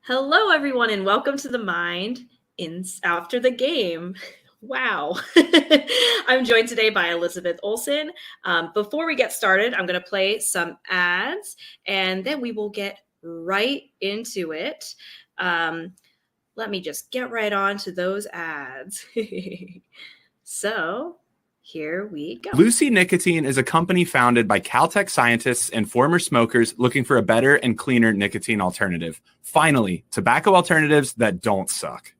Hello, everyone, and welcome to the Mind in After the Game. Wow. I'm joined today by Elizabeth Olson. Before we get started, I'm going to play some ads, and then we will get right into it. Let me just get right on to those ads. So here we go. Lucy Nicotine is a company founded by Caltech scientists and former smokers looking for a better and cleaner nicotine alternative. Finally, tobacco alternatives that don't suck.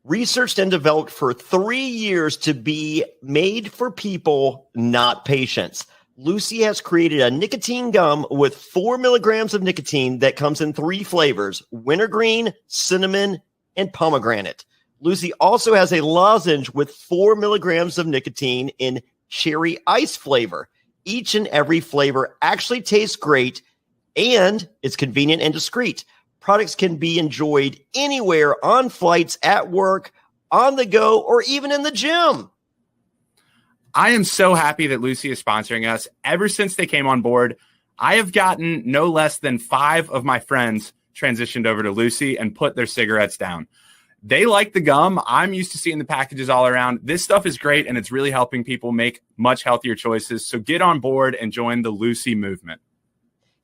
Researched and developed for 3 years to be made for people, not patients. Lucy has created a nicotine gum with 4 milligrams of nicotine that comes in 3 flavors: wintergreen, cinnamon, and pomegranate. Lucy also has a lozenge with 4 milligrams of nicotine in cherry ice flavor. Each and every flavor actually tastes great, and it's convenient and discreet. Products can be enjoyed anywhere, on flights, at work, on the go, or even in the gym. I am so happy that Lucy is sponsoring us. Ever since they came on board, I have gotten no less than 5 of my friends transitioned over to Lucy and put their cigarettes down. They like the gum. I'm used to seeing the packages all around. This stuff is great, and it's really helping people make much healthier choices. So get on board and join the Lucy movement.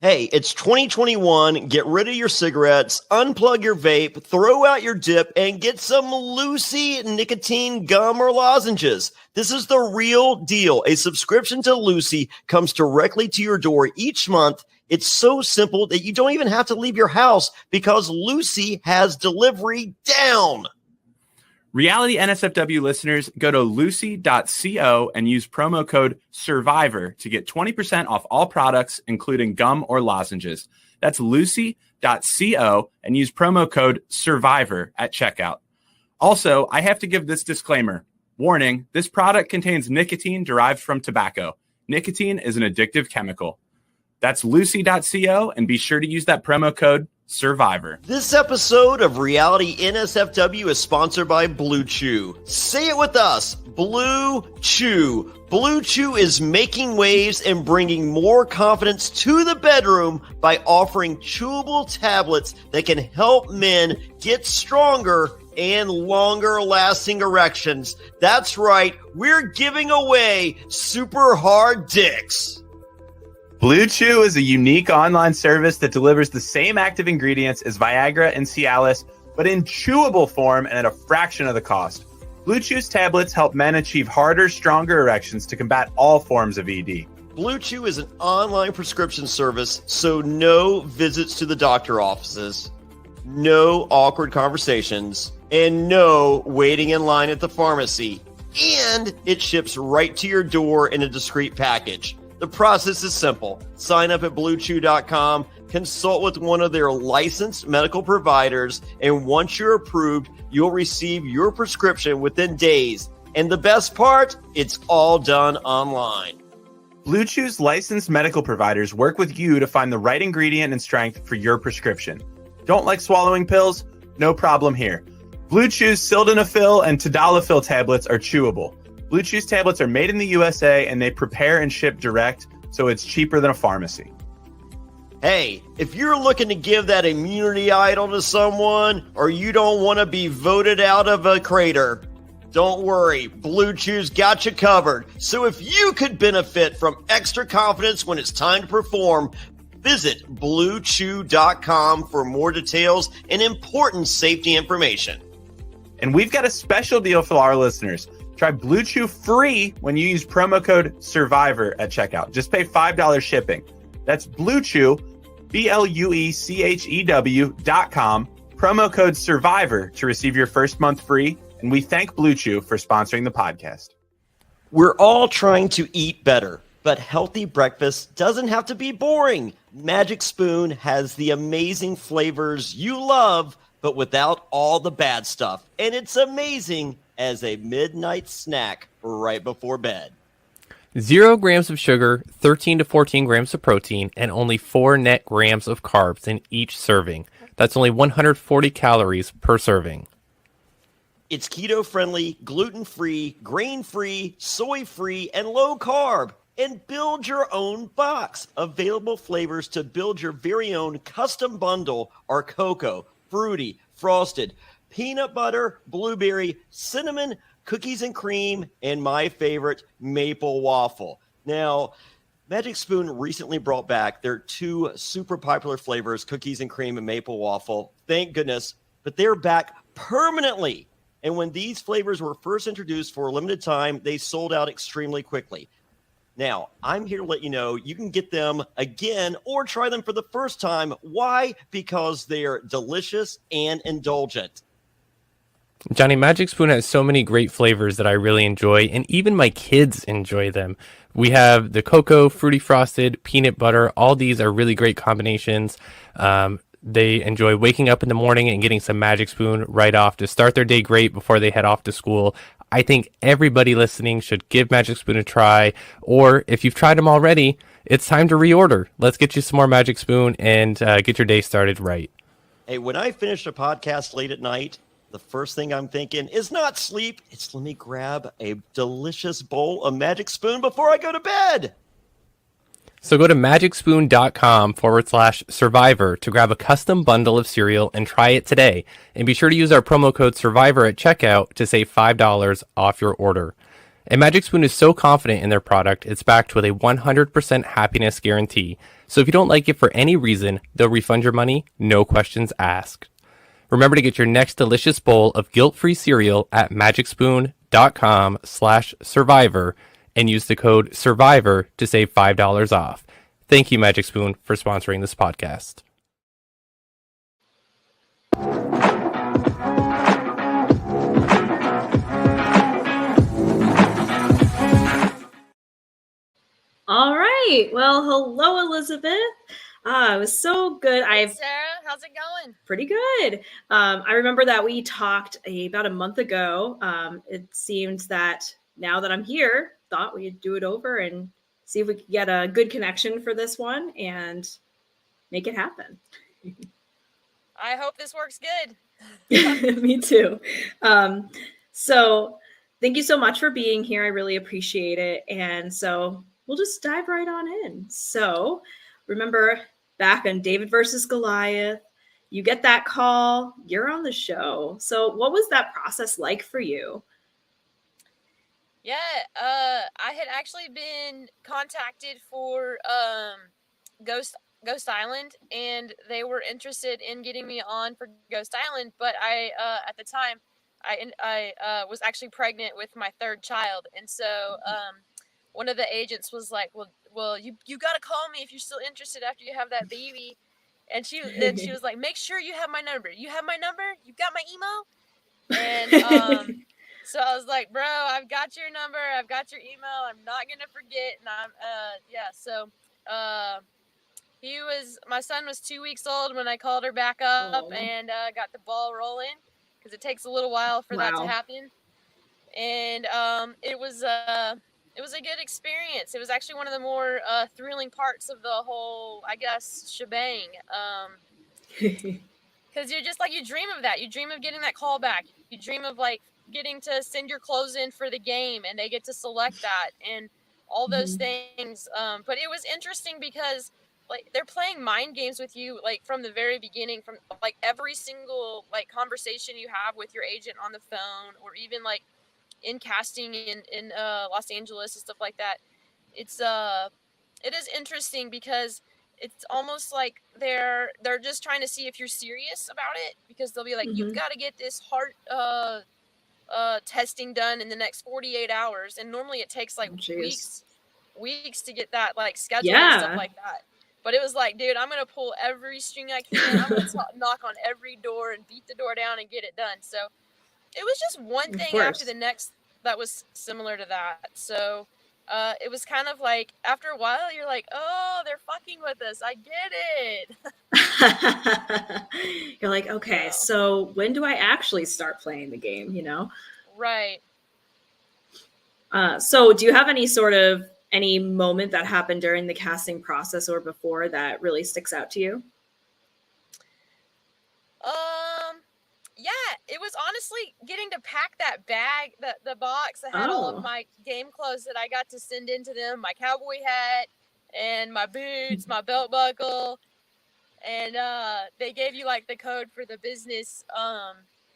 Hey, it's 2021. Get rid of your cigarettes, unplug your vape, throw out your dip, and get some Lucy nicotine gum or lozenges. This is the real deal. A subscription to Lucy comes directly to your door each month. It's so simple that you don't even have to leave your house because Lucy has delivery down. Reality NSFW listeners, go to lucy.co and use promo code SURVIVOR to get 20% off all products, including gum or lozenges. That's lucy.co and use promo code SURVIVOR at checkout. Also, I have to give this disclaimer. Warning, this product contains nicotine derived from tobacco. Nicotine is an addictive chemical. That's lucy.co, and be sure to use that promo code SURVIVOR. This episode of Reality NSFW is sponsored by Blue Chew. Say it with us, Blue Chew. Blue Chew is making waves and bringing more confidence to the bedroom by offering chewable tablets that can help men get stronger and longer-lasting erections. That's right, we're giving away super hard dicks. Blue Chew is a unique online service that delivers the same active ingredients as Viagra and Cialis, but in chewable form and at a fraction of the cost. Blue Chew's tablets help men achieve harder, stronger erections to combat all forms of ED. Blue Chew is an online prescription service, so no visits to the doctor offices, no awkward conversations, and no waiting in line at the pharmacy. And it ships right to your door in a discreet package. The process is simple. Sign up at BlueChew.com, consult with one of their licensed medical providers, and once you're approved, you'll receive your prescription within days. And the best part, it's all done online. Blue Chew's licensed medical providers work with you to find the right ingredient and strength for your prescription. Don't like swallowing pills? No problem here. Blue Chew's sildenafil and tadalafil tablets are chewable. Blue Chew's tablets are made in the USA, and they prepare and ship direct, so it's cheaper than a pharmacy. Hey, if you're looking to give that immunity idol to someone, or you don't want to be voted out of a crater, don't worry, Blue Chew's got you covered. So if you could benefit from extra confidence when it's time to perform, visit BlueChew.com for more details and important safety information. And we've got a special deal for our listeners. Try Blue Chew free when you use promo code SURVIVOR at checkout. Just pay $5 shipping. That's Blue Chew, BlueChew.com, promo code SURVIVOR to receive your first month free. And we thank Blue Chew for sponsoring the podcast. We're all trying to eat better, but healthy breakfast doesn't have to be boring. Magic Spoon has the amazing flavors you love, but without all the bad stuff. And it's amazing as a midnight snack right before bed. 0 grams of sugar, 13 to 14 grams of protein, and only 4 net grams of carbs in each serving. That's only 140 calories per serving. It's keto-friendly, gluten-free, grain-free, soy-free, and low-carb. And build your own box. Available flavors to build your very own custom bundle are cocoa, fruity, frosted, peanut butter, blueberry, cinnamon, cookies and cream, and my favorite, maple waffle. Now, Magic Spoon recently brought back their 2 super popular flavors, cookies and cream and maple waffle. Thank goodness. But they're back permanently. And when these flavors were first introduced for a limited time, they sold out extremely quickly. Now, I'm here to let you know you can get them again or try them for the first time. Why? Because they're delicious and indulgent. Johnny, Magic Spoon has so many great flavors that I really enjoy, and even my kids enjoy them. We have the cocoa, fruity frosted, peanut butter. All these are really great combinations. They enjoy waking up in the morning and getting some Magic Spoon right off to start their day great before they head off to school. I think everybody listening should give Magic Spoon a try, or if you've tried them already, it's time to reorder. Let's get you some more Magic Spoon and get your day started right. Hey, when I finish a podcast late at night, the first thing I'm thinking is not sleep. It's let me grab a delicious bowl of Magic Spoon before I go to bed. So go to magicspoon.com/survivor to grab a custom bundle of cereal and try it today. And be sure to use our promo code survivor at checkout to save $5 off your order. And Magic Spoon is so confident in their product, it's backed with a 100% happiness guarantee. So if you don't like it for any reason, they'll refund your money, no questions asked. Remember to get your next delicious bowl of guilt-free cereal at magicspoon.com/survivor and use the code SURVIVOR to save $5 off. Thank you, Magic Spoon, for sponsoring this podcast. All right. Well, hello, Elizabeth. It was so good. Hey, Sarah, how's it going? Pretty good. I remember that we talked about a month ago. It seems that now that I'm here, thought we'd do it over and see if we could get a good connection for this one and make it happen. I hope this works good. Me too. So thank you so much for being here. I really appreciate it. And so we'll just dive right on in. So remember back on David versus Goliath, you get that call, you're on the show. So what was that process like for you? Yeah, I had actually been contacted for Ghost Island, and they were interested in getting me on for Ghost Island. But I at the time, I was actually pregnant with my 3rd child, and so one of the agents was like, "Well, you got to call me if you're still interested after you have that baby." And she was like, "Make sure you have my number. You have my number. You got my email." And so I was like, "Bro, I've got your number. I've got your email. I'm not gonna forget." And So my son was 2 weeks old when I called her back up and got the ball rolling, because it takes a little while for that to happen. And it was a good experience. It was actually one of the more thrilling parts of the whole, I guess, shebang. Because you're just like, you dream of that. You dream of getting that call back. You dream of like getting to send your clothes in for the game and they get to select that and all those things. But it was interesting because like they're playing mind games with you, like from the very beginning, from like every single like conversation you have with your agent on the phone, or even like in casting in Los Angeles and stuff like that. It is interesting because it's almost like they're just trying to see if you're serious about it, because they'll be like, you've got to get this heart testing done in the next 48 hours. And normally it takes like weeks to get that like scheduled and stuff like that. But it was like, dude, I'm going to pull every string I can. I'm going to knock on every door and beat the door down and get it done. So it was just one thing after the next that was similar to that. So it was kind of like, after a while, you're like, oh, they're fucking with us. I get it. You're like, okay, so when do I actually start playing the game, you know? Right. So do you have any moment that happened during the casting process or before that really sticks out to you? Yeah, it was honestly getting to pack that bag, the box that had all of my game clothes that I got to send into them, my cowboy hat and my boots, my belt buckle. and they gave you like the code for the business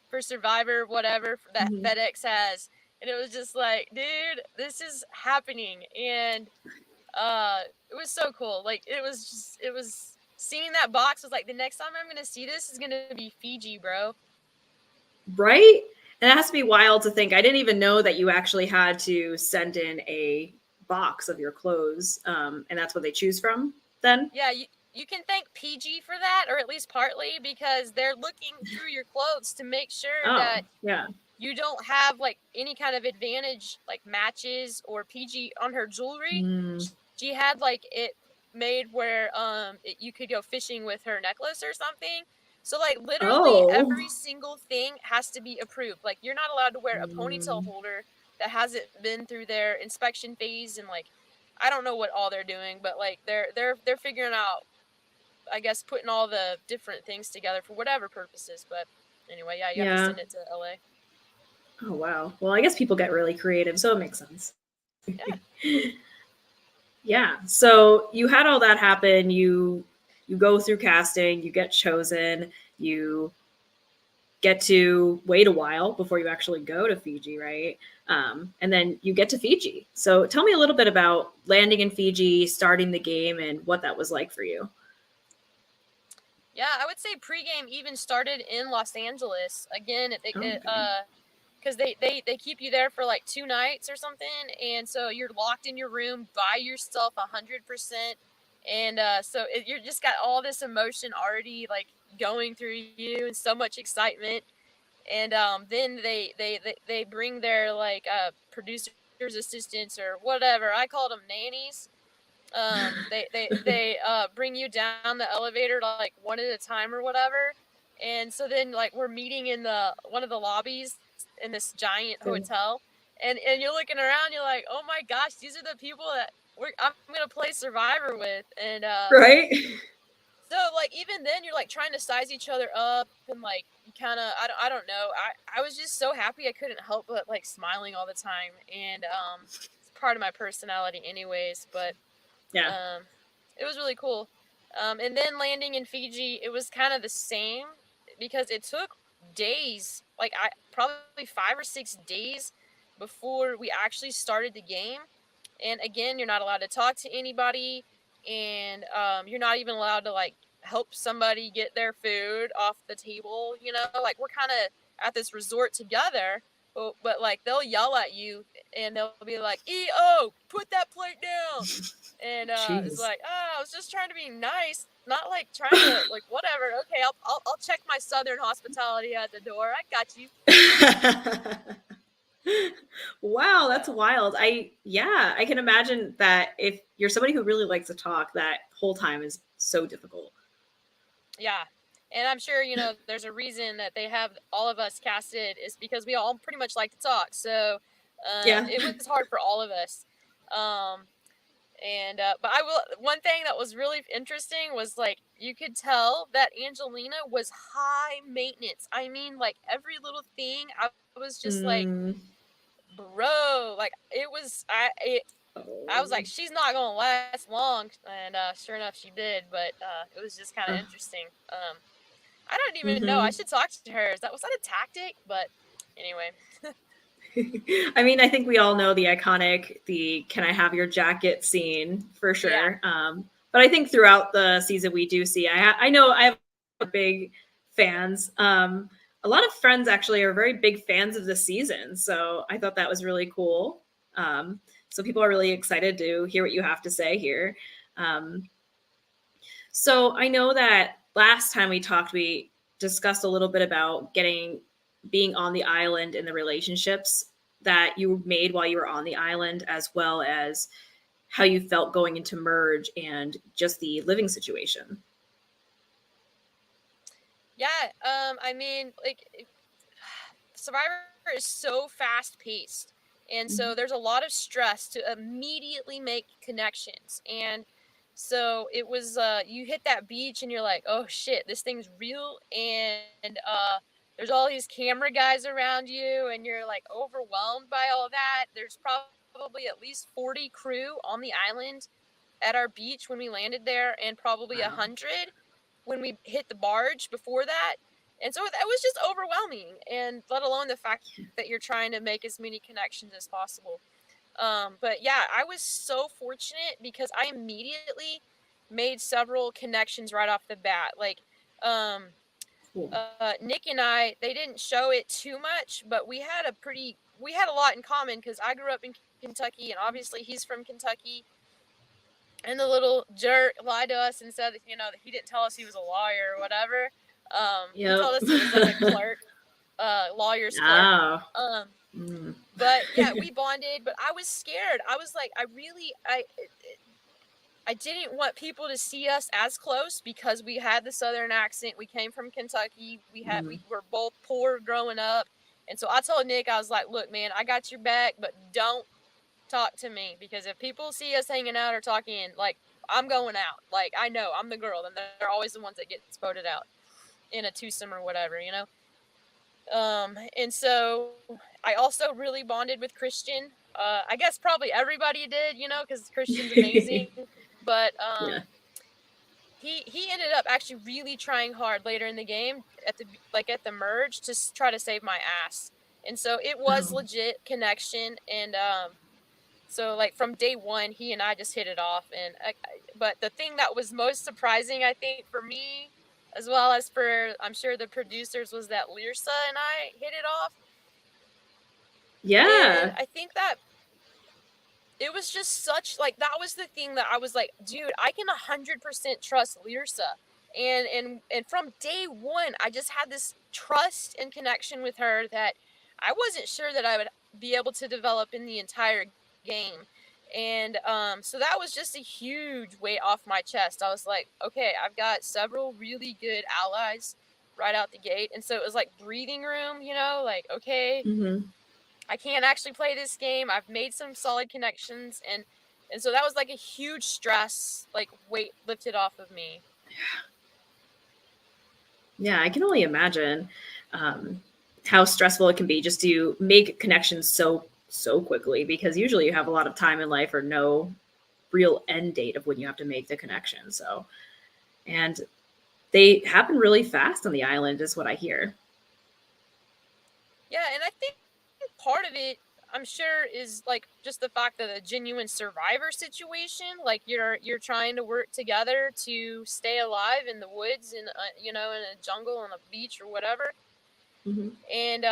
for Survivor, whatever that Mhm. FedEx has, and it was just like, dude, this is happening, and it was so cool. Like it was seeing that box was like, the next time I'm gonna see this is gonna be Fiji, bro. Right? And it has to be wild to think. I didn't even know that you actually had to send in a box of your clothes, and that's what they choose from then? Yeah, you can thank PG for that, or at least partly, because they're looking through your clothes to make sure Oh, that yeah. you don't have like any kind of advantage, like matches or PG on her jewelry. Mm. She had like it made where you could go fishing with her necklace or something. So like literally Oh. every single thing has to be approved. Like you're not allowed to wear a ponytail Mm. holder that hasn't been through their inspection phase, and like I don't know what all they're doing, but like they're figuring out, I guess, putting all the different things together for whatever purposes. But anyway, yeah, you have to Yeah. send it to LA. Oh, wow. Well, I guess people get really creative, so it makes sense. Yeah. Yeah. So you had all that happen. You go through casting, you get chosen, you get to wait a while before you actually go to Fiji, right? And then you get to Fiji. So tell me a little bit about landing in Fiji, starting the game, and what that was like for you. Yeah, I would say pregame even started in Los Angeles. Again, Okay. because they keep you there for like 2 nights or something, and so you're locked in your room by yourself 100%, and you're just got all this emotion already like going through you and so much excitement, and then they bring their like producers assistants or whatever, I called them nannies. They bring you down the elevator like one at a time or whatever, and so then like we're meeting in the one of the lobbies in this giant hotel, and you're looking around, you're like, oh my gosh, these are the people that I'm gonna play Survivor with, and Right? so like even then you're like trying to size each other up, and like you kind of I don't know, I was just so happy I couldn't help but like smiling all the time, and it's part of my personality anyways, but Yeah. it was really cool. And then landing in Fiji, it was kind of the same because it took days, like I probably 5 or 6 days before we actually started the game. And again, you're not allowed to talk to anybody, and you're not even allowed to like help somebody get their food off the table. You know, like we're kind of at this resort together, but like they'll yell at you and they'll be like, "EO, put that plate down." And it's Jeez. like, I was just trying to be nice, not like trying to like whatever. Okay, I'll check my Southern hospitality at the door. I got you. Wow, that's wild. I can imagine that if you're somebody who really likes to talk, that whole time is so difficult. Yeah. And I'm sure, there's a reason that they have all of us casted is because we all pretty much like to talk. So Yeah. it was hard for all of us. But one thing that was really interesting was like, you could tell that Angelina was high maintenance. I mean, like every little thing, I was just like, bro, like I was like, she's not going to last long. And sure enough, she did. But it was just kind of interesting. I don't even know. I should talk to her. Was that a tactic? But anyway. I mean, I think we all know the iconic, "Can I have your jacket" scene for sure. Yeah. But I think throughout the season we do see, I know I have big fans. A lot of friends actually are very big fans of the season. So I thought that was really cool. So people are really excited to hear what you have to say here. So I know that last time we talked, we discussed a little bit about being on the island and the relationships that you made while you were on the island, as well as how you felt going into Merge and just the living situation. Yeah, I mean, like Survivor is so fast paced, and so there's a lot of stress to immediately make connections. And so it was you hit that beach and you're like, oh shit, this thing's real, and there's all these camera guys around you, and you're like overwhelmed by all that. There's probably at least 40 crew on the island at our beach when we landed there, and probably 100. when we hit the barge before that. And so that was just overwhelming, and let alone the fact that you're trying to make as many connections as possible. But yeah, I was so fortunate because I immediately made several connections right off the bat. Like, Cool. Nick and I, they didn't show it too much, but we had a lot in common because I grew up in Kentucky, and obviously he's from Kentucky. And the little jerk lied to us and said, that he didn't tell us he was a lawyer or whatever. He told us he was like a clerk, lawyer's clerk. Oh. But yeah, we bonded, but I was scared. I was like, I didn't want people to see us as close because we had the Southern accent. We came from Kentucky. We were both poor growing up. And so I told Nick, I was like, look, man, I got your back, but don't talk to me, because if people see us hanging out or talking, like, I'm going out. Like, I know I'm the girl, and they're always the ones that get voted out in a twosome or whatever, and so I also really bonded with Christian. I guess probably everybody did, because Christian's amazing. But he ended up actually really trying hard later in the game at the merge to try to save my ass. And so it was legit connection. And so like from day one, he and I just hit it off. And but the thing that was most surprising, I think, for me, as well as for, I'm sure, the producers, was that Lyrsa and I hit it off. Yeah. And I think that it was just such, like, that was the thing that I was like, dude, I can 100% trust Lyrsa. And from day one, I just had this trust and connection with her that I wasn't sure that I would be able to develop in the entire game. And so that was just a huge weight off my chest. I was like, okay, I've got several really good allies right out the gate. And so it was like breathing room, like, okay, I can't actually play this game. I've made some solid connections. And so that was like a huge stress, like, weight lifted off of me. Yeah, I can only imagine how stressful it can be just to make connections so quickly, because usually you have a lot of time in life or no real end date of when you have to make the connection. So, and they happen really fast on the island is what I hear. Yeah, and I think part of it, I'm sure, is like just the fact that a genuine survivor situation, like you're trying to work together to stay alive in the woods, in in a jungle, on a beach or whatever. And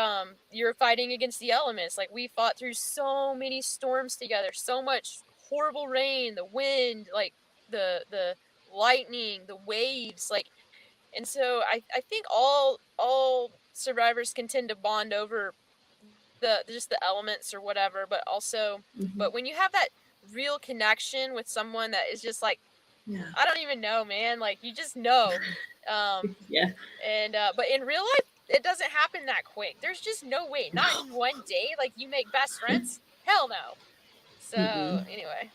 you're fighting against the elements. Like, we fought through so many storms together, so much horrible rain, the wind, like the lightning, the waves, like. And so I think all survivors can tend to bond over just the elements or whatever, but also but when you have that real connection with someone that is just like, I don't even know, man, like, you just know. And but in real life, it doesn't happen that quick. There's just no way. Not in one day, like, you make best friends. Hell no. So anyway.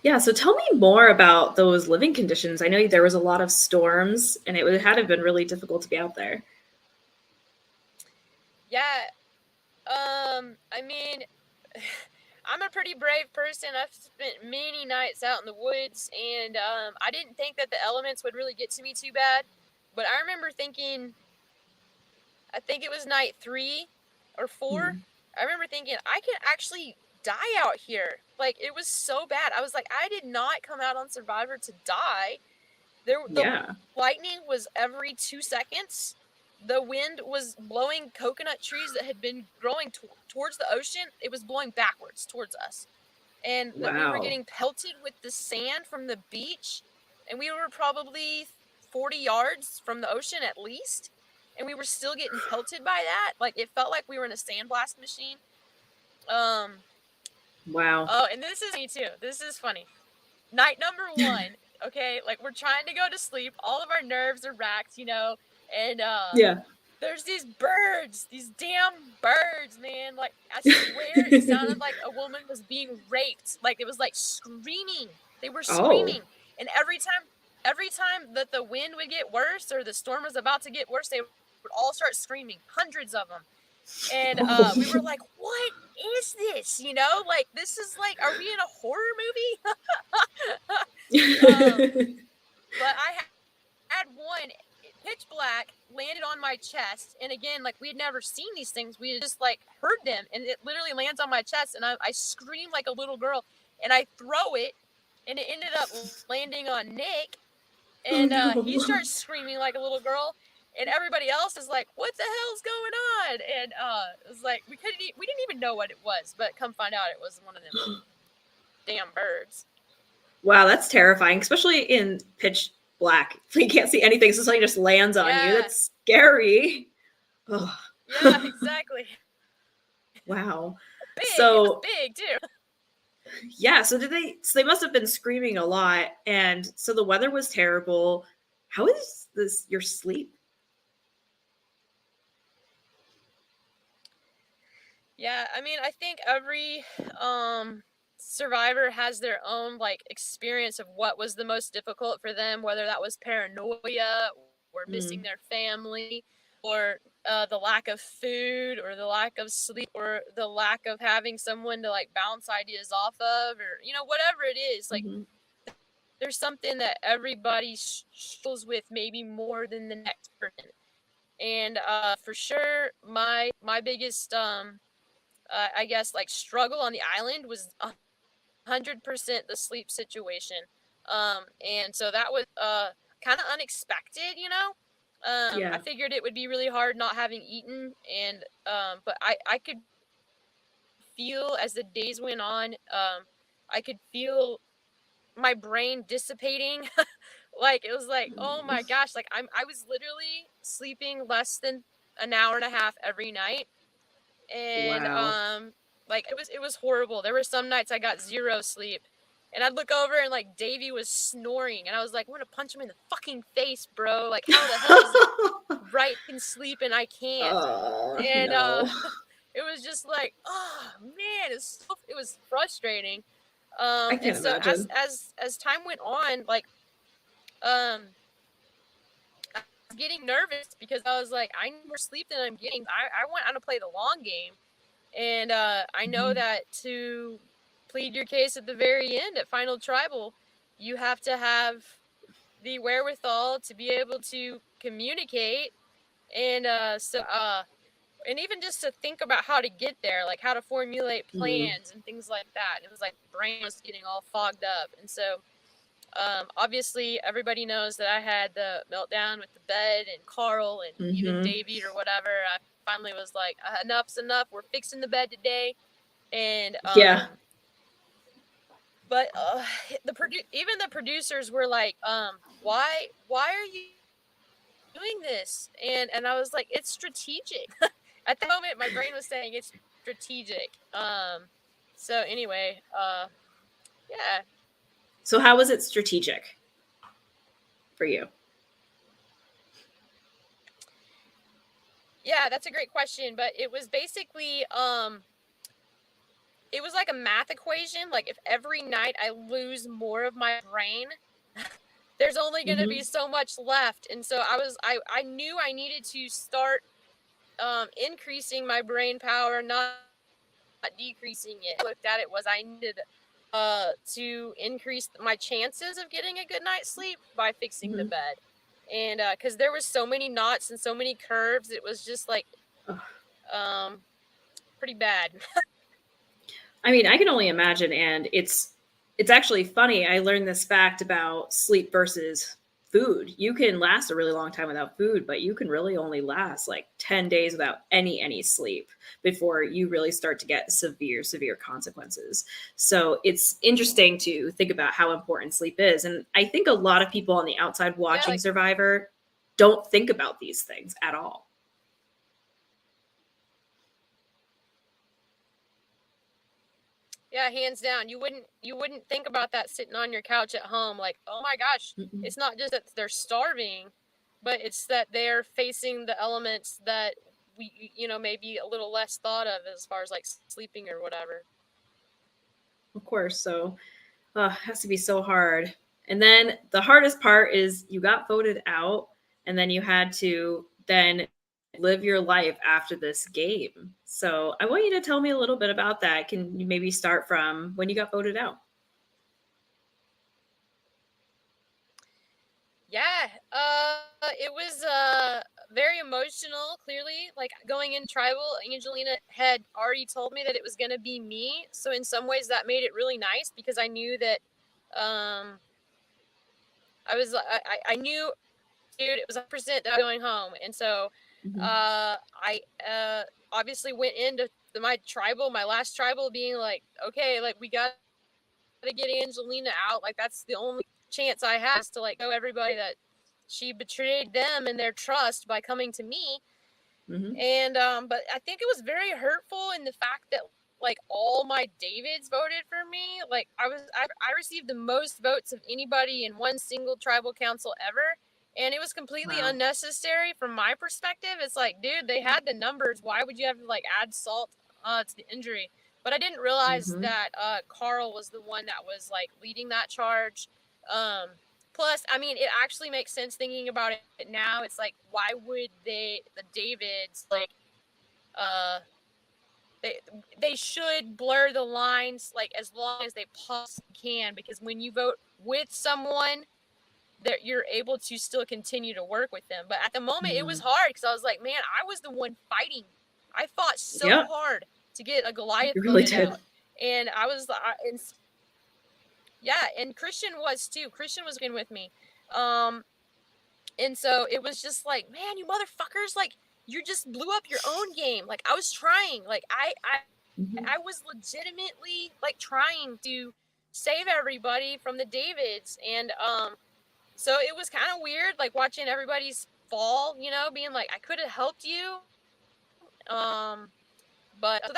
Yeah, so tell me more about those living conditions. I know there was a lot of storms, and it had to have been really difficult to be out there. Yeah. I mean, I'm a pretty brave person. I've spent many nights out in the woods, and I didn't think that the elements would really get to me too bad. But I remember thinking, I think it was night 3 or 4. I remember thinking, I can actually die out here. Like, it was so bad. I was like, I did not come out on Survivor to die. The lightning was every 2 seconds. The wind was blowing coconut trees that had been growing towards the ocean. It was blowing backwards towards us. And we were getting pelted with the sand from the beach. And we were probably 40 yards from the ocean at least. And we were still getting pelted by that. Like, it felt like we were in a sandblast machine. Wow. Oh, and this is me too. This is funny. Night number 1. Okay, like, we're trying to go to sleep. All of our nerves are racked, and there's these birds, these damn birds, man. Like, I swear it sounded like a woman was being raped. Like, it was like screaming. They were screaming. And every time that the wind would get worse or the storm was about to get worse, they would all start screaming, hundreds of them. And we were like, what is this? Like, this is like, are we in a horror movie? But one, pitch black, landed on my chest. And again, like, we had never seen these things. We had just, like, heard them. And it literally lands on my chest. And I scream like a little girl. And I throw it. And it ended up landing on Nick. And he starts screaming like a little girl. And everybody else is like, what the hell's going on? And it was like, we didn't even know what it was. But come find out, it was one of them damn birds. Wow, that's terrifying, especially in pitch black. You can't see anything, so something just lands on you. That's scary. Oh. Yeah, exactly. Wow. Big. So it was big too. Yeah, so they must have been screaming a lot, and so the weather was terrible. How is your sleep? Yeah, I mean, I think every survivor has their own, like, experience of what was the most difficult for them, whether that was paranoia or missing their family, or the lack of food, or the lack of sleep, or the lack of having someone to, like, bounce ideas off of, or, you know, whatever it is. Like, there's something that everybody struggles with, maybe more than the next person. And for sure, my biggest I guess, like, struggle on the island was 100% the sleep situation. And so that was kind of unexpected, you know. I figured it would be really hard not having eaten, and but I could feel, as the days went on, I could feel my brain dissipating. Like, it was like, oh my gosh, like, I was literally sleeping less than an hour and a half every night. And like, it was horrible. There were some nights I got zero sleep, and I'd look over and, like, Davey was snoring, and I was like, I'm gonna punch him in the fucking face, bro. Like, how the hell is Wright can sleep and I can't? And no. it was just like, oh man, it was frustrating. I can't and so imagine. as time went on, like, I was getting nervous, because I was like, I need more sleep than I'm getting. I want to play the long game. And I know that to plead your case at the very end at Final Tribal, you have to have the wherewithal to be able to communicate, and and even just to think about how to get there, like how to formulate plans and things like that. It was like brain was getting all fogged up. And so obviously everybody knows that I had the meltdown with the bed and Carl and even Davey or whatever. I finally was like, enough's enough. We're fixing the bed today. And but even the producers were like, why are you doing this? And I was like, it's strategic. At the moment, my brain was saying it's strategic. So anyway, yeah. So how was it strategic for you? Yeah, that's a great question. But it was basically, it was like a math equation. Like, if every night I lose more of my brain, there's only going to be so much left. And so I knew I needed to start increasing my brain power, not decreasing it. I looked at it was I needed to increase my chances of getting a good night's sleep by fixing the bed. And because there were so many knots and so many curves, it was just like pretty bad. I mean, I can only imagine. And it's actually funny. I learned this fact about sleep versus food. You can last a really long time without food, but you can really only last like 10 days without any sleep before you really start to get severe consequences. So it's interesting to think about how important sleep is. And I think a lot of people on the outside watching Survivor don't think about these things at all. Yeah, hands down. You wouldn't think about that sitting on your couch at home, like, oh my gosh, it's not just that they're starving, but it's that they're facing the elements that we, maybe a little less thought of as far as like sleeping or whatever. Of course. So it has to be so hard. And then the hardest part is you got voted out, and then you had to then live your life after this game. So I want you to tell me a little bit about that. Can you maybe start from when you got voted out? Yeah. It was very emotional, clearly. Like, going in tribal, Angelina had already told me that it was going to be me. So in some ways that made it really nice, because I knew that I knew, dude, it was 100% that I was going home. And so I obviously went into my last tribal, being like, okay, like, we got to get Angelina out. Like, that's the only chance I have, is to, like, show everybody that she betrayed them and their trust by coming to me. And but I think it was very hurtful in the fact that, like, all my Davids voted for me. Like, I received the most votes of anybody in one single tribal council ever, and it was completely unnecessary from my perspective. It's like, dude, they had the numbers. Why would you have to, like, add salt to the injury? But I didn't realize that Carl was the one that was, like, leading that charge. Plus, I mean, it actually makes sense thinking about it now. It's like, why would the Davids, like, they should blur the lines, like, as long as they possibly can, because when you vote with someone, that you're able to still continue to work with them. But at the moment, it was hard, because I was like, man, I was the one fighting. I fought so hard to get a Goliath voted out, and I was, and Christian was too. Christian was going with me. And so it was just like, man, you motherfuckers, like, you just blew up your own game. Like, I was trying. Like, I was legitimately, like, trying to save everybody from the Davids. And so it was kind of weird, like, watching everybody's fall, you know, being like, I could have helped you. But so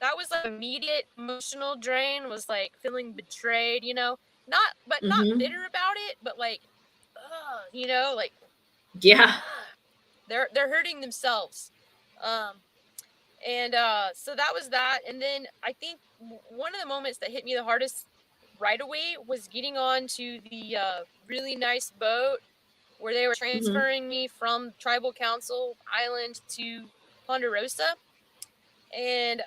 that was like immediate emotional drain, was like feeling betrayed, you know, not bitter about it, but like, you know, like, they're hurting themselves. And so that was that. And then I think one of the moments that hit me the hardest right away was getting on to the really nice boat where they were transferring me from Tribal Council Island to Ponderosa. And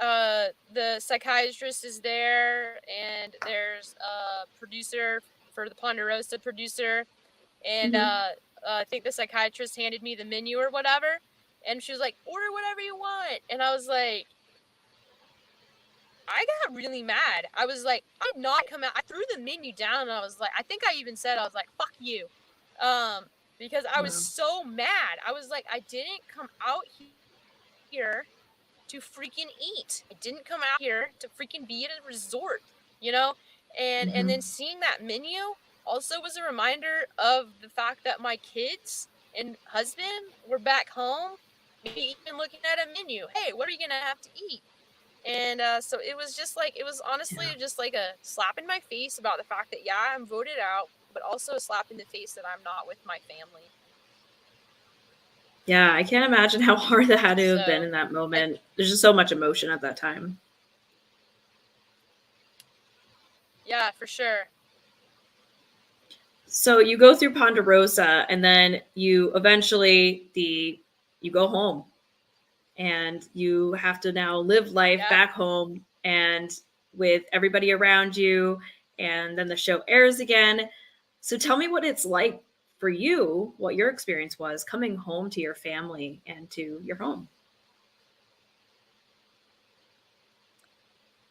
the psychiatrist is there, and there's a producer for the Ponderosa producer. And I think the psychiatrist handed me the menu or whatever. And she was like, order whatever you want. And I was like, I got really mad. I was like, I'm not coming out. I threw the menu down, and I was like, I think I even said, I was like, fuck you. Because I was so mad. I was like, I didn't come out here to freaking eat. I didn't come out here to freaking be at a resort, you know? And then seeing that menu also was a reminder of the fact that my kids and husband were back home, maybe even looking at a menu. Hey, what are you going to have to eat? And so it was just like, it was honestly just like a slap in my face about the fact that, yeah, I'm voted out, but also a slap in the face that I'm not with my family. Yeah, I can't imagine how hard that had to have been in that moment. There's just so much emotion at that time. Yeah, for sure. So you go through Ponderosa, and then you eventually you go home, and you have to now live life back home and with everybody around you. And then the show airs again. So tell me what it's like for you, what your experience was coming home to your family and to your home.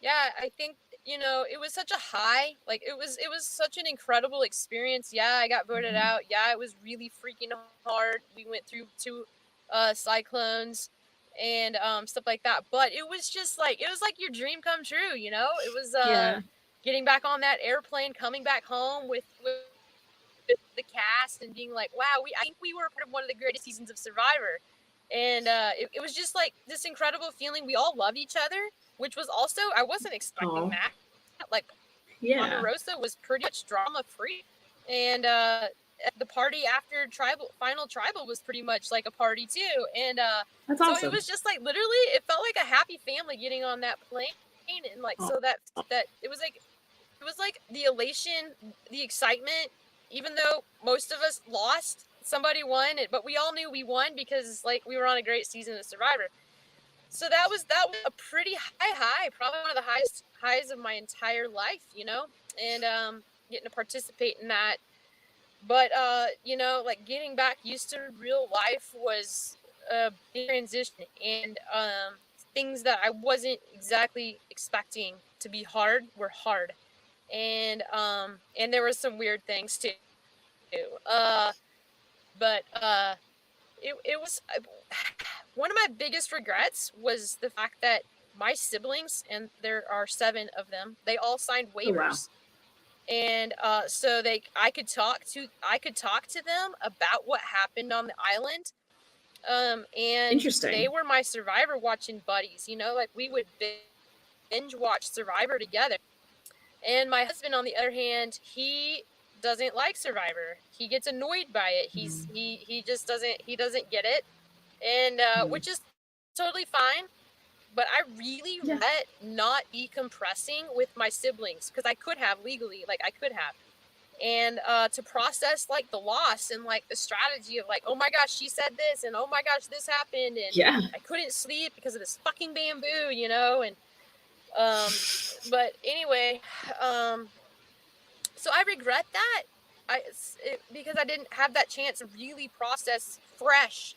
Yeah, I think, you know, it was such a high, like, it was such an incredible experience. Yeah, I got voted out. Yeah, it was really freaking hard. We went through 2 cyclones and stuff like that. But it was just like, it was like your dream come true, you know? It was getting back on that airplane, coming back home with the cast, and being like, wow, I think we were part of one of the greatest seasons of Survivor. And it was just like this incredible feeling. We all loved each other, which was also, I wasn't expecting that. Like, Ponderosa was pretty much drama free. And the party after final tribal was pretty much like a party too. And that's so awesome. it was just like, literally, it felt like a happy family getting on that plane. And like, so that it was like the elation, the excitement, even though most of us lost, somebody won, but we all knew we won because, like, we were on a great season of Survivor. So that was a pretty high, probably one of the highest highs of my entire life, you know, and getting to participate in that. But like getting back used to real life was a big transition, and things that I wasn't exactly expecting to be hard were hard, and there were some weird things too. But it was one of my biggest regrets was the fact that my siblings, and there are 7 of them, they all signed waivers. Oh, wow. And so I could talk to them about what happened on the island. And Interesting. they were my Survivor watching buddies, like we would binge watch Survivor together. And my husband, on the other hand, he doesn't like Survivor. He gets annoyed by it. He just doesn't get it. And which is totally fine. But I really regret not decompressing with my siblings, because I could have legally, and to process like the loss and like the strategy of like, oh my gosh, she said this, and oh my gosh, this happened, and I couldn't sleep because of this fucking bamboo, and but anyway, so I regret that because I didn't have that chance to really process fresh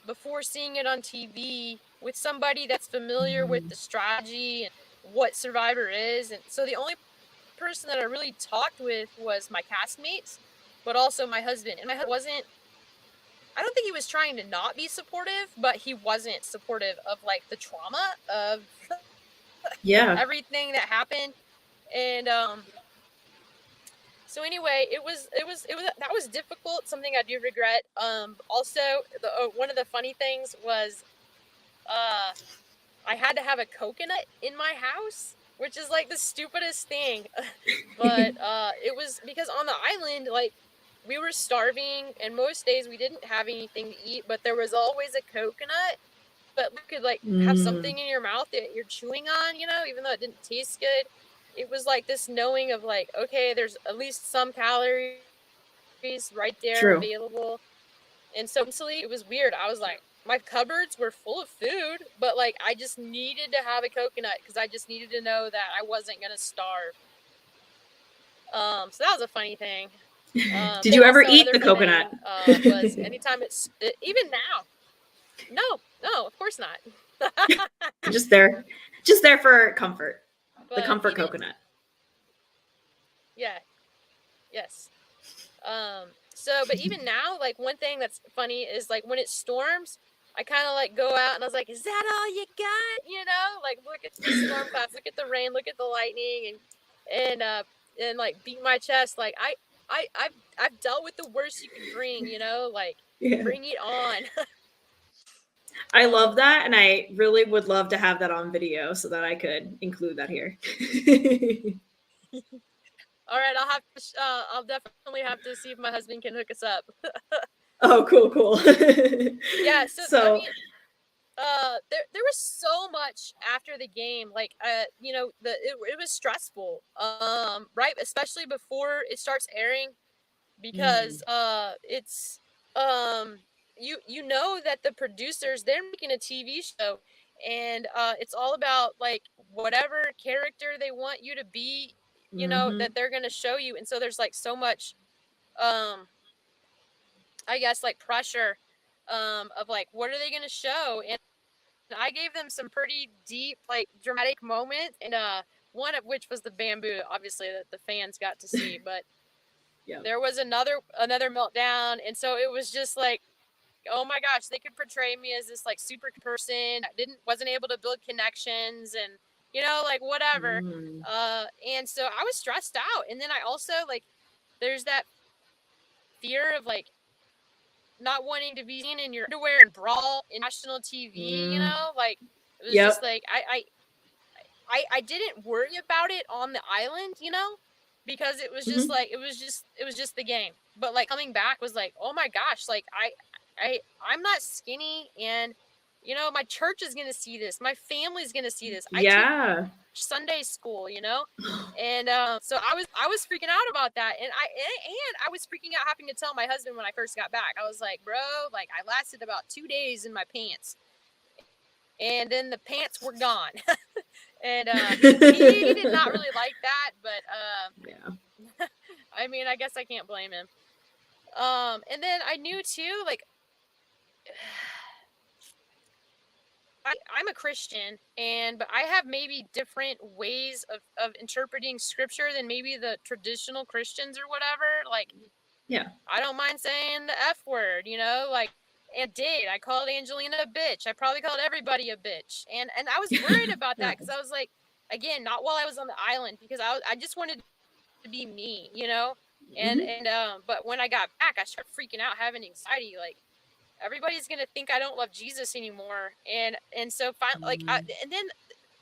before seeing it on TV with somebody that's familiar with the strategy and what Survivor is. And so the only person that I really talked with was my castmates, but also my husband. And my husband I don't think he was trying to not be supportive, but he wasn't supportive of like the trauma of everything that happened. And so anyway, it was that was difficult, something I do regret. Also, one of the funny things was I had to have a coconut in my house, which is like the stupidest thing. But it was because on the island, like, we were starving, and most days we didn't have anything to eat, but there was always a coconut. But you could like have something in your mouth that you're chewing on, even though it didn't taste good. It was like this knowing of like, okay, there's at least some calories right there available. And so mentally, it was weird. I was like, my cupboards were full of food, but like I just needed to have a coconut because I just needed to know that I wasn't gonna starve. So that was a funny thing. Did you ever eat the coconut? Was anytime even now. No, of course not. just there for comfort. But the comfort coconut. Yeah. Yes. But even now, like, one thing that's funny is like when it storms, I kind of like go out and I was like, is that all you got? Like, look at the storm clouds, look at the rain, look at the lightning, and like beat my chest. Like I've dealt with the worst you can bring, like bring it on. I love that, and I really would love to have that on video so that I could include that here. All right, I'll definitely have to see if my husband can hook us up. Oh, cool. Yeah, so I mean, there was so much after the game, like it was stressful, right, especially before it starts airing, because it's you know that the producers, they're making a TV show, and it's all about like whatever character they want you to be, that they're going to show you. And so there's like so much I guess like pressure of like, what are they going to show? And I gave them some pretty deep, like, dramatic moments, and one of which was the bamboo, obviously, that the fans got to see. But there was another meltdown, and so it was just like, oh my gosh, they could portray me as this like super person. Wasn't able to build connections, and like whatever. And so I was stressed out, and then I also like, there's that fear of like not wanting to be seen in your underwear and brawl in national TV, like it was just like I didn't worry about it on the island, because it was just like it was just the game. But like coming back was like, oh my gosh, like I'm not skinny, and my church is gonna see this, my family's gonna see this. I teach Sunday school, and so I was freaking out about that, and I was freaking out having to tell my husband when I first got back. I was like, bro, like I lasted about 2 days in my pants, and then the pants were gone. And he did not really like that, but I mean, I guess I can't blame him. And then I knew too, like, I'm a Christian, but I have maybe different ways of interpreting scripture than maybe the traditional Christians or whatever. Like, Yeah. I don't mind saying the F word, you know, like, I called Angelina a bitch. I probably called everybody a bitch. And I was worried about that because I was like, again, not while I was on the island, because I just wanted to be me, you know? But when I got back, I started freaking out, having anxiety, like, everybody's gonna think I don't love Jesus anymore, and so finally,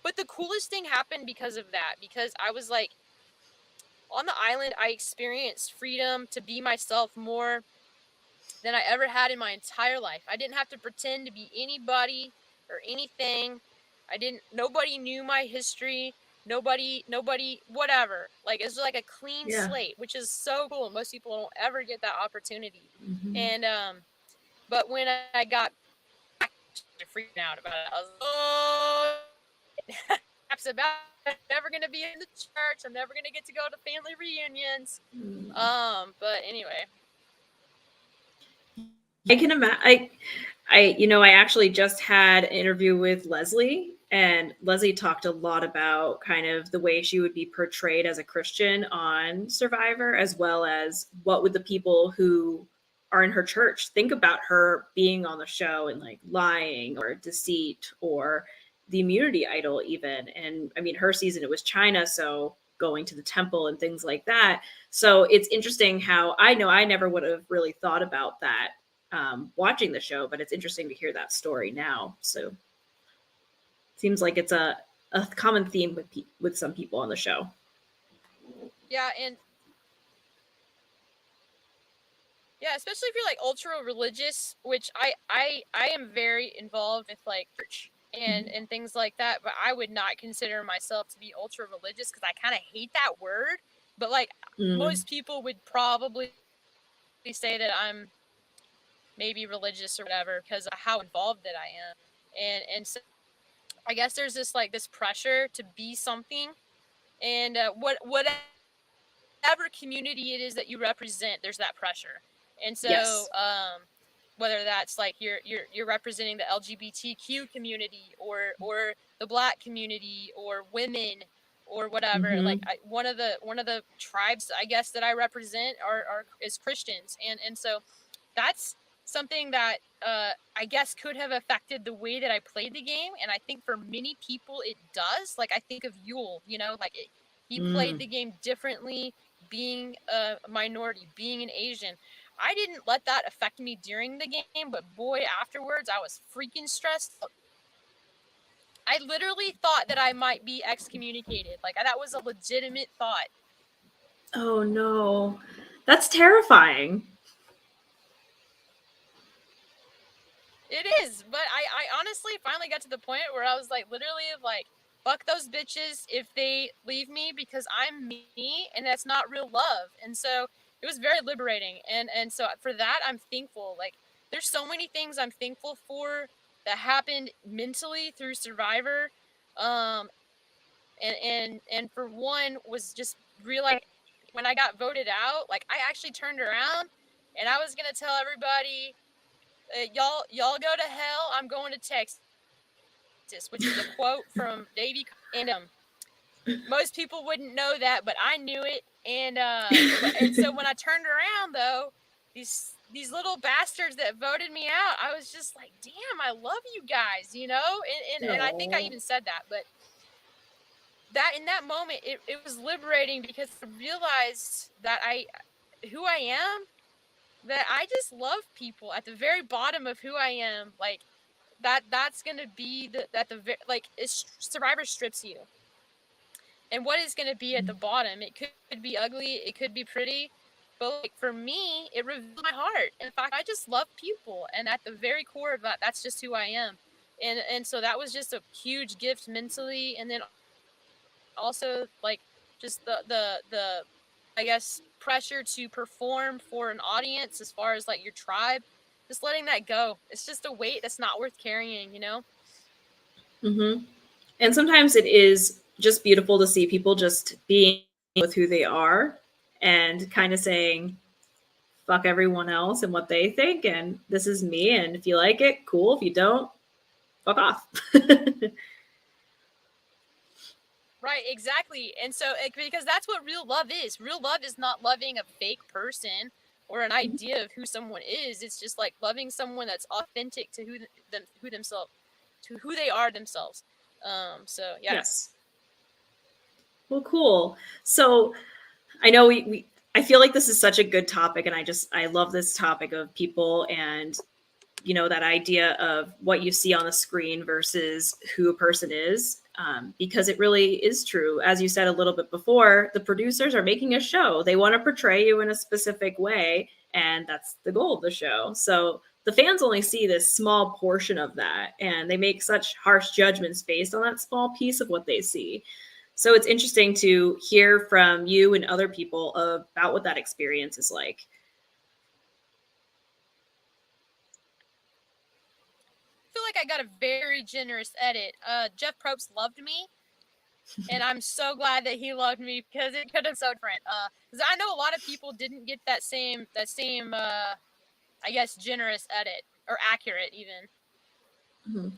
but the coolest thing happened because of that, because I was like, on the island, I experienced freedom to be myself more than I ever had in my entire life. I didn't have to pretend to be anybody or anything. Nobody knew my history. Nobody, whatever. Like, it's like a clean slate, which is so cool. Most people don't ever get that opportunity. And, but when I got back, I freaked out about it. I was like, oh, it's about I'm never going to be in the church. I'm never going to get to go to family reunions. But anyway. I can imagine. I actually just had an interview with Leslie, and Leslie talked a lot about kind of the way she would be portrayed as a Christian on Survivor, as well as what would the people who are in her church think about her being on the show and like lying or deceit or the immunity idol even. And I mean, her season, it was China, so going to the temple and things like that. So it's interesting how I know I never would have really thought about that watching the show, but it's interesting to hear that story now. So seems like it's a common theme with some people on the show. Yeah, and yeah, especially if you're like ultra religious, which I am very involved with like church and things like that, but I would not consider myself to be ultra religious because I kind of hate that word. But like most people would probably say that I'm maybe religious or whatever because of how involved that I am, and so I guess there's this pressure to be something, and whatever community it is that you represent, there's that pressure, and so whether that's like you're representing the LGBTQ community or the Black community or women or whatever, like one of the tribes I guess that I represent is Christians, and so that's something that I guess could have affected the way that I played the game. And I think for many people it does. Like I think of Yule, you know, like he played the game differently, being a minority, being an Asian. I didn't let that affect me during the game, but boy, afterwards I was freaking stressed. I literally thought that I might be excommunicated. Like that was a legitimate thought. Oh no, that's terrifying. It is, but I honestly finally got to the point where I was like, literally, like, fuck those bitches if they leave me because I'm me, and that's not real love. And so it was very liberating, and so for that I'm thankful. Like, there's so many things I'm thankful for that happened mentally through Survivor, and for one was just realizing when I got voted out, like I actually turned around and I was gonna tell everybody. Y'all go to hell. I'm going to Texas, which is a quote from Davey. And most people wouldn't know that, but I knew it. And so when I turned around, though, these little bastards that voted me out, I was just like, damn, I love you guys, you know. And I think I even said that, but that in that moment, it was liberating because I realized that who I am. That I just love people at the very bottom of who I am. Like that's going to be Survivor strips you. And what is going to be at the bottom? It could be ugly. It could be pretty. But like for me, it revealed my heart. In fact, I just love people. And at the very core of that, that's just who I am. And so that was just a huge gift mentally. And then also like just the I guess pressure to perform for an audience as far as like your tribe, just letting that go. It's just a weight that's not worth carrying, you know? And sometimes it is just beautiful to see people just being with who they are and kind of saying, fuck everyone else and what they think, and this is me, and if you like it, cool. If you don't, fuck off. Right, exactly. And so, because that's what real love is. Real love is not loving a fake person or an idea of who someone is. It's just like loving someone that's authentic to who they are themselves. So yeah. Yes. Well, cool. So I know I feel like this is such a good topic, and I love this topic of people and, you know, that idea of what you see on the screen versus who a person is, because it really is true. As you said a little bit before, the producers are making a show. They want to portray you in a specific way, and that's the goal of the show. So the fans only see this small portion of that, and they make such harsh judgments based on that small piece of what they see. So it's interesting to hear from you and other people about what that experience is like. I feel like I got a very generous edit. Jeff Probst loved me, and I'm so glad that he loved me, because it could have been so different. Because I know a lot of people didn't get that same I guess, generous edit, or accurate even. Mm-hmm.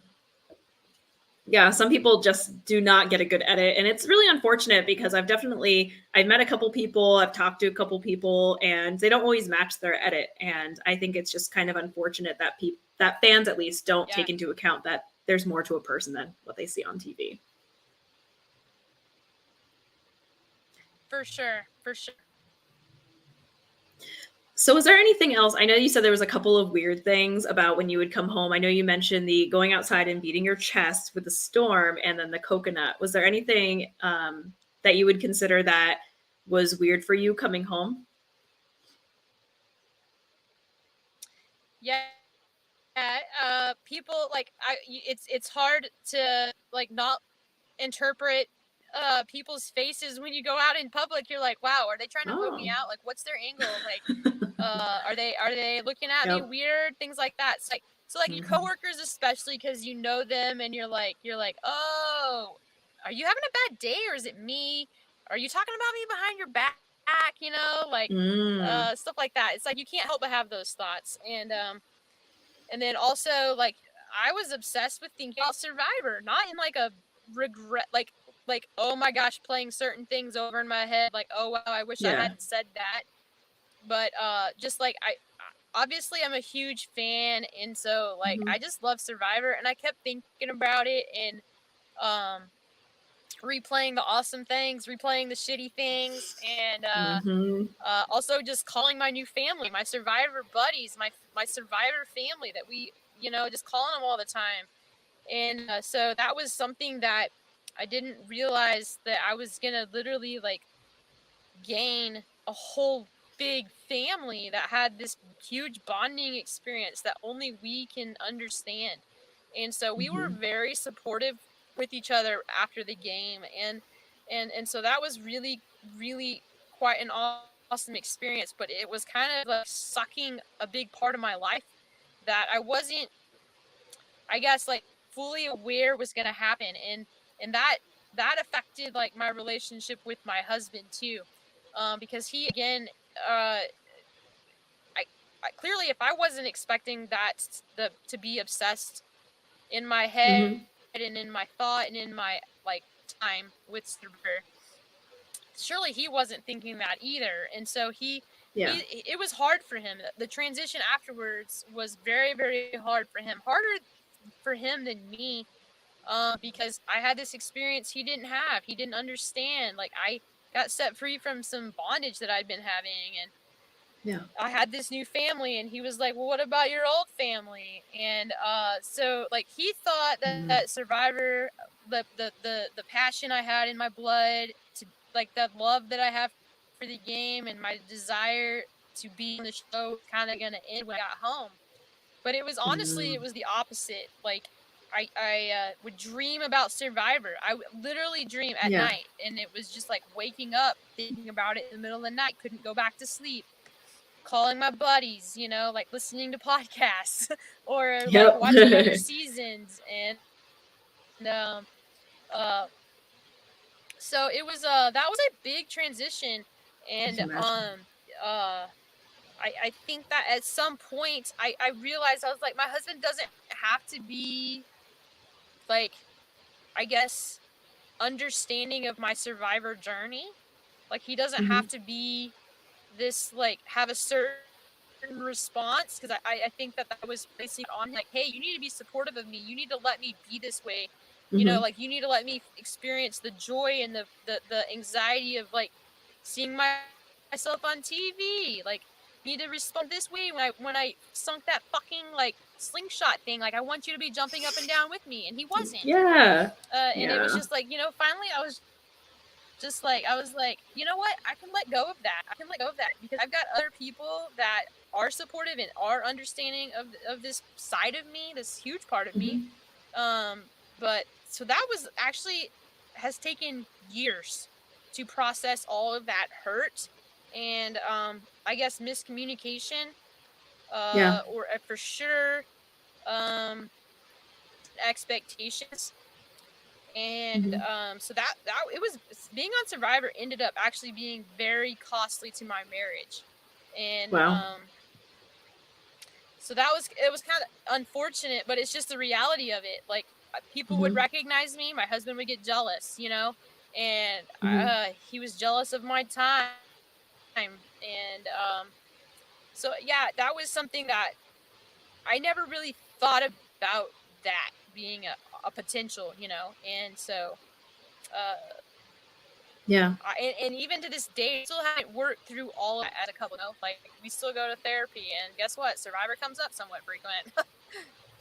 Yeah, some people just do not get a good edit, and it's really unfortunate, because I've met a couple people, I've talked to a couple people, and they don't always match their edit. And I think it's just kind of unfortunate that that fans at least don't take into account that there's more to a person than what they see on TV. For sure, for sure. So is there anything else? I know you said there was a couple of weird things about when you would come home. I know you mentioned the going outside and beating your chest with the storm, and then the coconut. Was there anything that you would consider that was weird for you coming home? Yeah. People it's hard to like not interpret people's faces when you go out in public. You're like, wow, are they trying to poke me out? Like, what's their angle? Like, are they looking at me weird? Things like that. So your coworkers, especially, because you know them, and you're like, oh, are you having a bad day, or is it me? Are you talking about me behind your back? You know, like stuff like that. It's like you can't help but have those thoughts. And then also, like, I was obsessed with thinking about Survivor, not in like a regret, like oh my gosh, playing certain things over in my head, like, oh wow, I wish I hadn't said that. But just like obviously I'm a huge fan, and so like I just love Survivor, and I kept thinking about it, and replaying the awesome things, replaying the shitty things, and also just calling my new family, my Survivor buddies, my Survivor family that we, just calling them all the time. And so that was something that I didn't realize, that I was going to literally like gain a whole big family that had this huge bonding experience that only we can understand. And so we were very supportive with each other after the game. And so that was really, really quite an awesome experience, but it was kind of like sucking a big part of my life that I wasn't, I guess, like fully aware was going to happen. And that affected like my relationship with my husband too. Because he, again, I clearly, if I wasn't expecting that to be obsessed in my head and in my thought and in my like time with Survivor, surely he wasn't thinking that either. And so it was hard for him. The transition afterwards was very, very hard for him, harder for him than me, because I had this experience he didn't have. He didn't understand. Like, I got set free from some bondage that I'd been having, and I had this new family, and he was like, well, what about your old family? And so like he thought that Survivor, the passion I had in my blood, to like the love that I have for the game and my desire to be in the show, kind of gonna end when I got home. But it was honestly, it was the opposite. Like, I would dream about Survivor. I would literally dream at night, and it was just like waking up thinking about it in the middle of the night, couldn't go back to sleep, calling my buddies, like listening to podcasts or like watching other seasons. And so it was that was a big transition. And I think that at some point I realized, I was like, my husband doesn't have to be like, I guess, understanding of my survivor journey. Like, he doesn't have to be this, like, have a certain response, because I think that was placing on, like, hey, you need to be supportive of me, you need to let me be this way, you know, like, you need to let me experience the joy and the anxiety of, like, seeing myself on TV, like, need to respond this way when I sunk that fucking, like, slingshot thing, like, I want you to be jumping up and down with me, and he wasn't. Yeah. And it was just like, you know, finally I was just like, I was like, you know what, I can let go of that, because I've got other people that are supportive and are understanding of this side of me, this huge part of me. But so that was actually, has taken years to process all of that hurt and I guess miscommunication, Yeah. or for sure expectations. And so that it was, being on Survivor ended up actually being very costly to my marriage. And Wow. so it was kind of unfortunate, but it's just the reality of it. Like, people would recognize me, my husband would get jealous, you know, and he was jealous of my time. And so yeah, that was something that I never really thought about, that being a potential, you know. And so Yeah. and even to this day, we still haven't worked through all of that as a couple. You know? Like, we still go to therapy, and guess what? Survivor comes up somewhat frequent.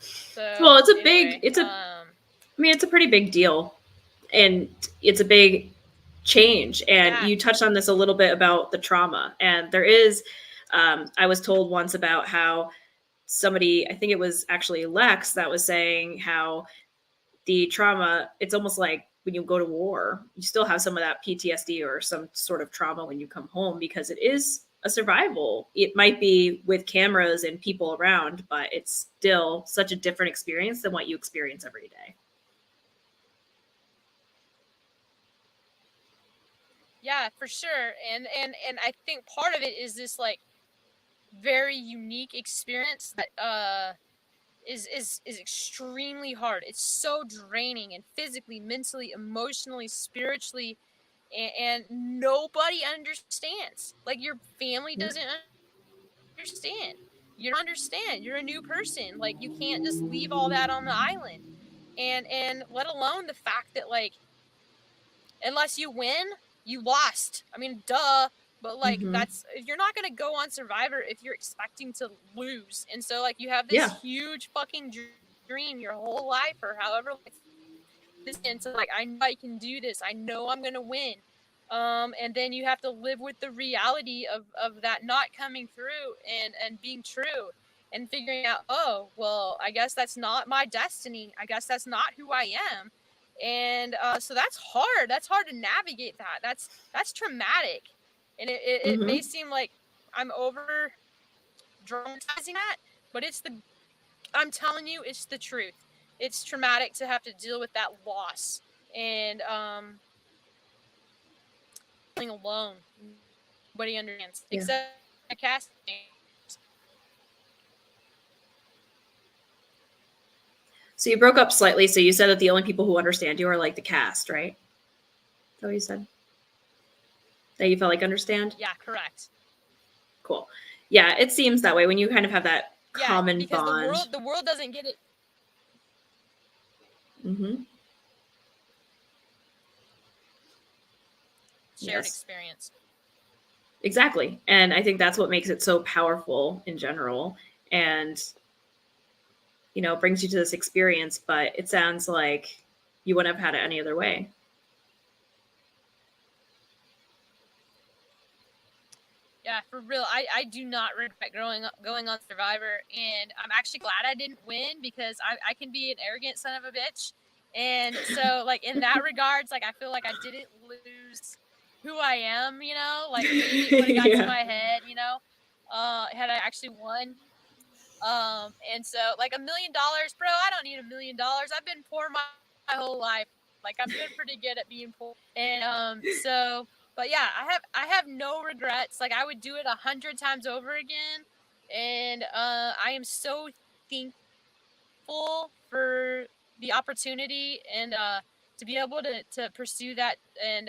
So, Well, it's a anyway, I mean, it's a pretty big deal, and it's a big change. And yeah, you touched on this a little bit about the trauma. And there is, I was told once about how somebody, I think it was actually Lex, that was saying how the trauma, it's almost like when you go to war, you still have some of that PTSD or some sort of trauma when you come home, because it is a survival. It might be with cameras and people around, but it's still such a different experience than what you experience every day. yeah, for sure. And I think part of it is this, like, very unique experience that is extremely hard. It's so draining, and physically, mentally, emotionally, spiritually, and nobody understands. Like, your family doesn't understand. You don't understand. You're a new person. Like, you can't just leave all that on the island. And let alone the fact that, like, unless you win, you lost. I mean, duh. But, like, that's, you're not gonna go on Survivor if you're expecting to lose. And so, like, you have this huge fucking dream your whole life, or however long this, and so, like, I know I can do this. I know I'm gonna win. And then you have to live with the reality of that not coming through, and being true, and figuring out, oh, well, I guess that's not my destiny. I guess that's not who I am. And so that's hard. That's hard to navigate that. That's traumatic. And it may seem like I'm over dramatizing that, but I'm telling you, it's the truth. It's traumatic to have to deal with that loss. And feeling alone. Nobody understands except the cast. So you broke up slightly. So you said that the only people who understand you are like the cast, right? Is that what you said? That you felt like understand? Yeah, correct. Cool. Yeah, it seems that way when you kind of have that common because bond. the world doesn't get it. Shared experience. Exactly. And I think that's what makes it so powerful in general. And, you know, it brings you to this experience, but it sounds like you wouldn't have had it any other way. Yeah, for real. I do not regret going on Survivor, and I'm actually glad I didn't win, because I can be an arrogant son of a bitch. And so, like, in that regards, like, I feel like I didn't lose who I am, you know? Like, maybe it would have got to my head, you know, had I actually won. And so, like, $1 million, bro, I don't need $1 million. I've been poor my whole life. Like, I'm pretty good at being poor. And so but yeah, I have no regrets. Like, I would do it 100 times over again, and I am so thankful for the opportunity and to be able to pursue that. And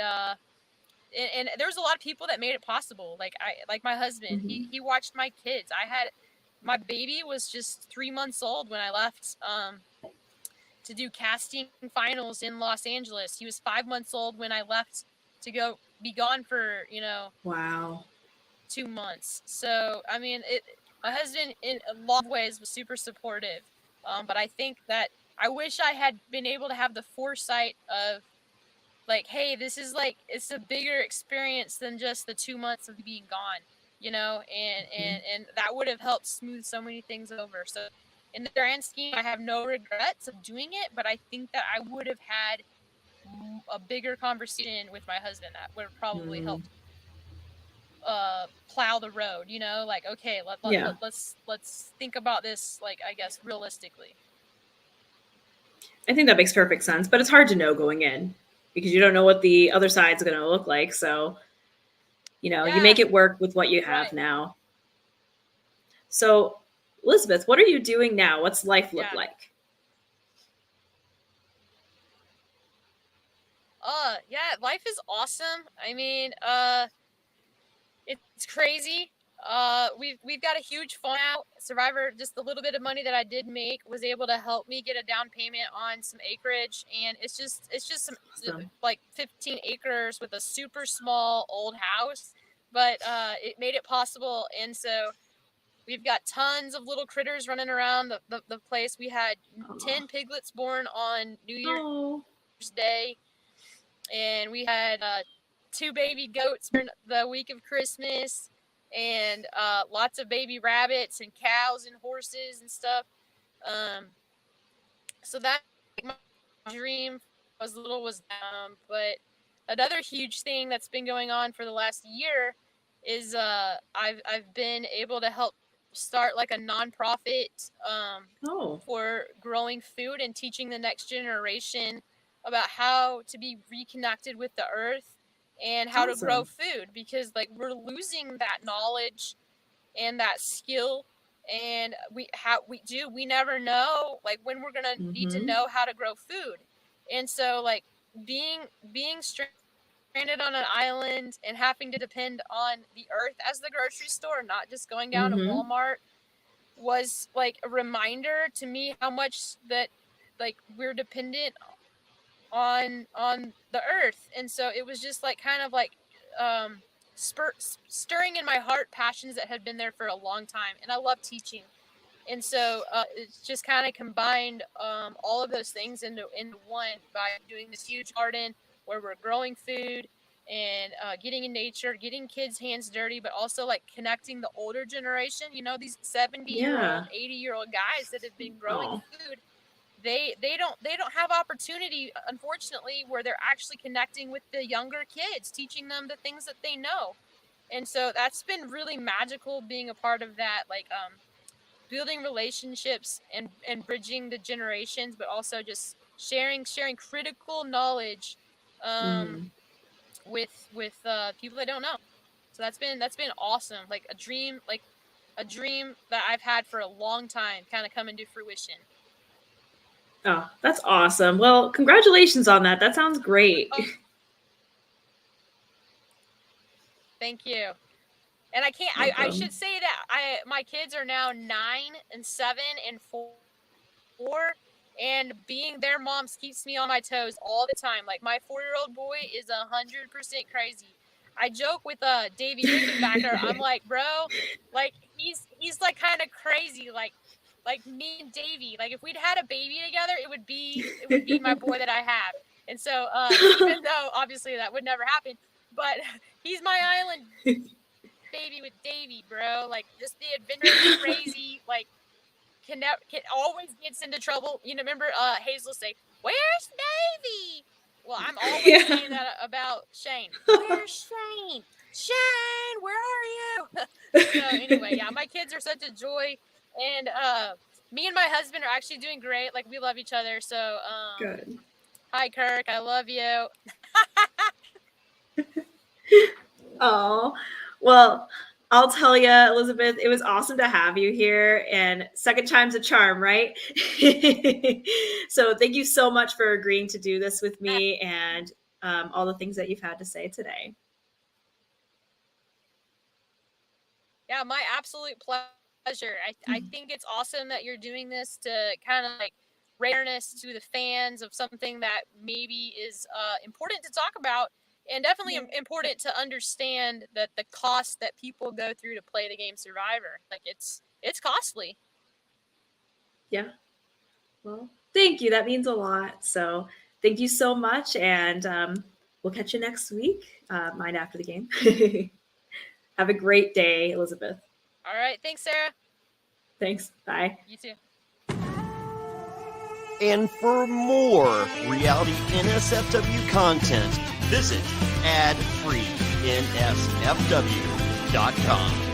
there's a lot of people that made it possible. Like my husband, he watched my kids. My baby was just 3 months old when I left to do casting finals in Los Angeles. He was 5 months old when I left to go be gone for, Wow. 2 months. So, I mean, my husband in a lot of ways was super supportive. But I think that I wish I had been able to have the foresight of, like, hey, this is like, it's a bigger experience than just the 2 months of being gone, and that would have helped smooth so many things over. So in the grand scheme, I have no regrets of doing it, but I think that I would have had a bigger conversation with my husband that would have probably helped plow the road, like, okay, let's think about this, like, I guess realistically. I think that makes perfect sense, but it's hard to know going in because you don't know what the other side's going to look like. So, you make it work with what you have now. So, Elizabeth, what are you doing now? What's life look like? Yeah, life is awesome. I mean, it's crazy. We've got a huge fund out. Survivor, just the little bit of money that I did make was able to help me get a down payment on some acreage, and it's just some like 15 acres with a super small old house, but it made it possible. And so we've got tons of little critters running around the place. We had 10 piglets born on New Year's Day, and we had 2 baby goats for the week of Christmas, and lots of baby rabbits and cows and horses and stuff. So that, my dream was little was but another huge thing that's been going on for the last year is I've been able to help start like a nonprofit for growing food and teaching the next generation about how to be reconnected with the earth and how to grow food, because like we're losing that knowledge and that skill, and we never know like when we're gonna need to know how to grow food. And so like being stranded on an island and having to depend on the earth as the grocery store, not just going down to Walmart, was like a reminder to me how much that like we're dependent on the earth. And so it was just like kind of like stirring in my heart passions that had been there for a long time. And I love teaching, and so it's just kind of combined all of those things into one by doing this huge garden where we're growing food and getting in nature, getting kids' hands dirty, but also like connecting the older generation. These 70-year-old, 80-year-old guys that have been growing food. They don't have opportunity, unfortunately, where they're actually connecting with the younger kids, teaching them the things that they know. And so that's been really magical, being a part of that, like building relationships and bridging the generations, but also just sharing critical knowledge with people that don't know. So that's been awesome, like a dream that I've had for a long time kind of coming to fruition. Oh, that's awesome. Well, congratulations on that. That sounds great. Thank you. And I should say that my kids are now 9 and 7 and 4, and being their moms keeps me on my toes all the time. Like my 4-year-old boy is 100% crazy. I joke with Davey Rickenbacker. I'm like, bro, like he's like kind of crazy, like me and Davey. Like if we'd had a baby together, it would be my boy that I have. And so even though obviously that would never happen, but he's my island baby with Davey, bro. Like just the adventure, crazy, like always gets into trouble. Remember Hazel say, "Where's Davey?" Well, I'm always saying that about Shane. Where's Shane? Shane, where are you? So anyway, yeah, my kids are such a joy, and me and my husband are actually doing great. Like we love each other. So good. Hi Kirk, I love you. Oh, well, I'll tell you, Elizabeth, it was awesome to have you here, and second time's a charm, right? So thank you so much for agreeing to do this with me and all the things that you've had to say today. Yeah, my absolute pleasure. I think it's awesome that you're doing this to kind of like raise awareness to the fans of something that maybe is important to talk about, and definitely important to understand that the cost that people go through to play the game Survivor, like it's costly. Yeah. Well, thank you. That means a lot. So thank you so much, and we'll catch you next week. Mind after the game. Have a great day, Elizabeth. All right. Thanks, Sarah. Thanks. Bye. You too. And for more reality NSFW content, visit adfreeNSFW.com.